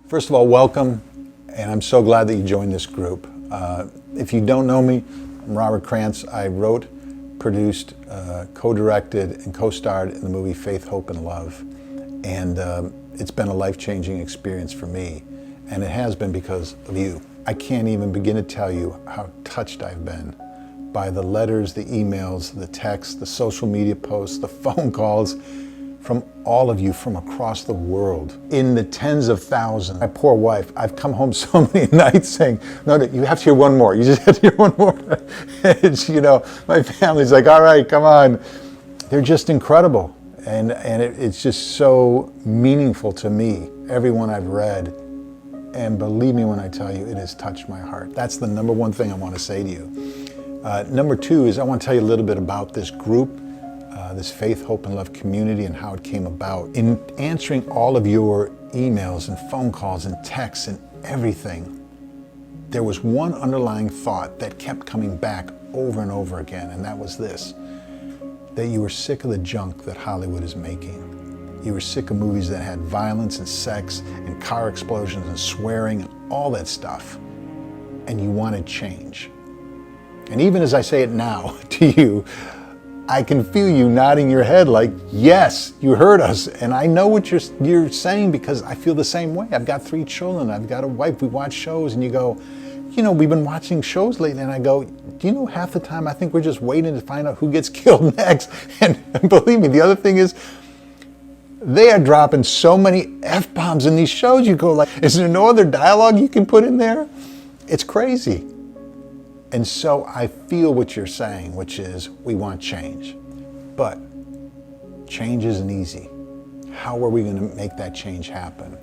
First of all, welcome, and I'm so glad that you joined this group. If you don't know me, I'm Robert Krantz. I wrote, produced, co-directed, and co-starred in the movie Faith, Hope, and Love. And it's been a life-changing experience for me, and it has been because of you. I can't even begin to tell you how touched I've been by the letters, the emails, the texts, the social media posts, the phone calls from all of you from across the world, in the tens of thousands. My poor wife, I've come home so many nights saying, no, you have to hear one more. You just have to hear one more. It's, you know, my family's like, all right, come on. They're just incredible. And it's just so meaningful to me, everyone I've read. And believe me when I tell you, it has touched my heart. That's the number one thing I want to say to you. Number two is I want to tell you a little bit about this group, this Faith, Hope, and Love community and how it came about. In answering all of your emails and phone calls and texts and everything, there was one underlying thought that kept coming back over and over again, and that was this, that you were sick of the junk that Hollywood is making. You were sick of movies that had violence and sex and car explosions and swearing and all that stuff, and you wanted change. And even as I say it now to you, I can feel you nodding your head like, yes, you heard us. And I know what you're saying because I feel the same way. I've got 3 children, I've got a wife, we watch shows, and you go, you know, we've been watching shows lately, and I go, do you know half the time I think we're just waiting to find out who gets killed next? And believe me, the other thing is, they are dropping so many F-bombs in these shows, you go like, is there no other dialogue you can put in there? It's crazy. And so I feel what you're saying, which is we want change. But change isn't easy. How are we going to make that change happen?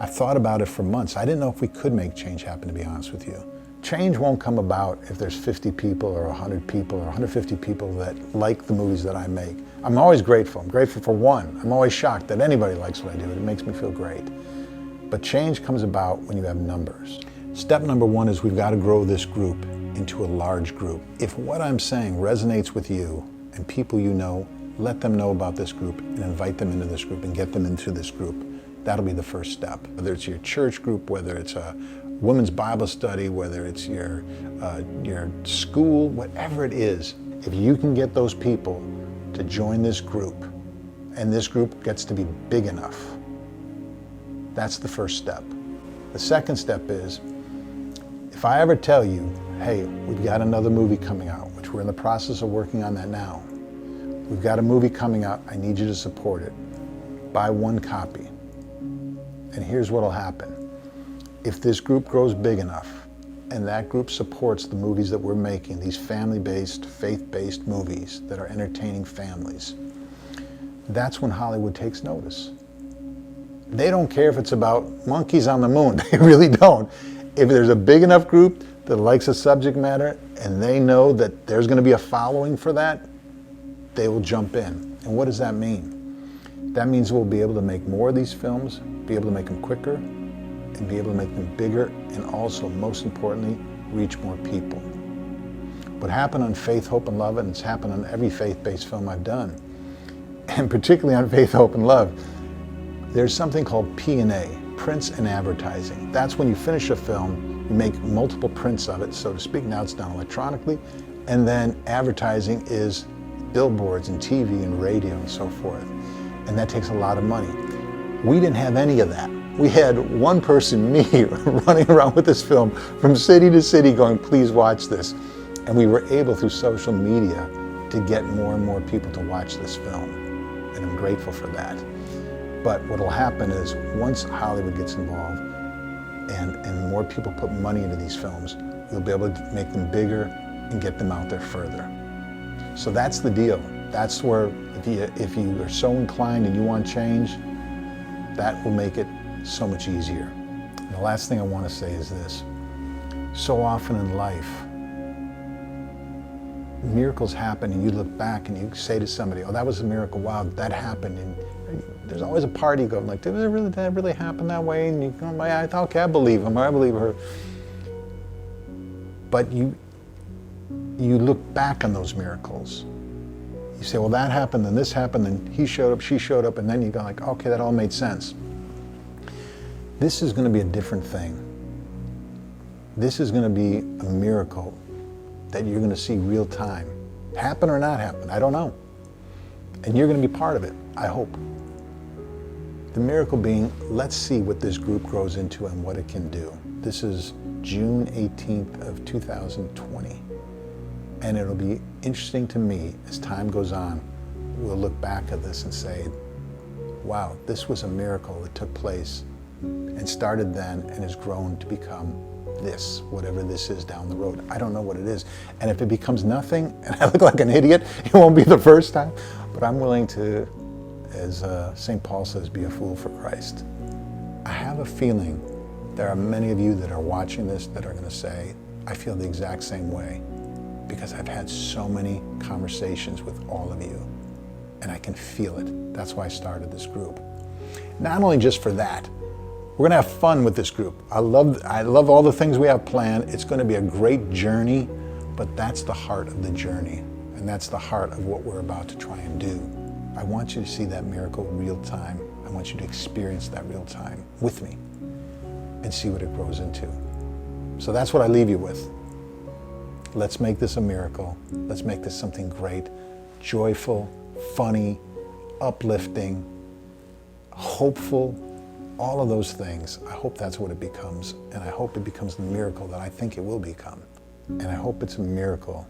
I've thought about it for months. I didn't know if we could make change happen, to be honest with you. Change won't come about if there's 50 people or 100 people or 150 people that like the movies that I make. I'm always grateful. I'm grateful for one. I'm always shocked that anybody likes what I do. It makes me feel great. But change comes about when you have numbers. Step number one is we've got to grow this group into a large group. If what I'm saying resonates with you and people you know, let them know about this group and invite them into this group and get them into this group. That'll be the first step. Whether it's your church group, whether it's a women's Bible study, whether it's your school, whatever it is, if you can get those people to join this group and this group gets to be big enough, that's the first step. The second step is, if I ever tell you, hey, we've got another movie coming out, which we're in the process of working on that now. We've got a movie coming out, I need you to support it. Buy 1 copy. And here's what'll happen. If this group grows big enough, and that group supports the movies that we're making, these family-based, faith-based movies that are entertaining families, that's when Hollywood takes notice. They don't care if it's about monkeys on the moon, they really don't. If there's a big enough group that likes the subject matter and they know that there's going to be a following for that, they will jump in. And what does that mean? That means we'll be able to make more of these films, be able to make them quicker, and be able to make them bigger, and also, most importantly, reach more people. What happened on Faith, Hope, and Love, and it's happened on every faith-based film I've done, and particularly on Faith, Hope, and Love, there's something called P&A, prints and advertising. That's when you finish a film, you make multiple prints of it, so to speak. Now it's done electronically. And then advertising is billboards and TV and radio and so forth. And that takes a lot of money. We didn't have any of that. We had one person, me, running around with this film from city to city going, please watch this. And we were able, through social media, to get more and more people to watch this film. And I'm grateful for that. But what will happen is, once Hollywood gets involved and more people put money into these films, we'll be able to make them bigger and get them out there further. So that's the deal. That's where, if you are so inclined and you want change, that will make it so much easier. And the last thing I want to say is this. So often in life, miracles happen and you look back and you say to somebody, oh, that was a miracle, wow, that happened. And there's always a part of you going like, did that really happen that way? And you go, okay, I believe him, or I believe her. But you look back on those miracles. You say, well, that happened, and this happened, and he showed up, she showed up, and then you go like, okay, that all made sense. This is going to be a different thing. This is going to be a miracle that you're going to see real time. Happen or not happen, I don't know. And you're going to be part of it, I hope. The miracle being, let's see what this group grows into and what it can do. This is June 18th of 2020. And it'll be interesting to me as time goes on. We'll look back at this and say, wow, this was a miracle that took place and started then and has grown to become this, whatever this is down the road. I don't know what it is. And if it becomes nothing and I look like an idiot, it won't be the first time. But I'm willing to, as St. Paul says, be a fool for Christ. I have a feeling there are many of you that are watching this that are going to say, I feel the exact same way, because I've had so many conversations with all of you and I can feel it. That's why I started this group. Not only just for that, we're going to have fun with this group. I love all the things we have planned. It's going to be a great journey, but that's the heart of the journey. And that's the heart of what we're about to try and do. I want you to see that miracle real time. I want you to experience that real time with me and see what it grows into. So that's what I leave you with. Let's make this a miracle. Let's make this something great, joyful, funny, uplifting, hopeful, all of those things. I hope that's what it becomes, and I hope it becomes the miracle that I think it will become. And I hope it's a miracle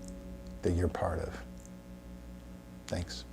that you're part of. Thanks.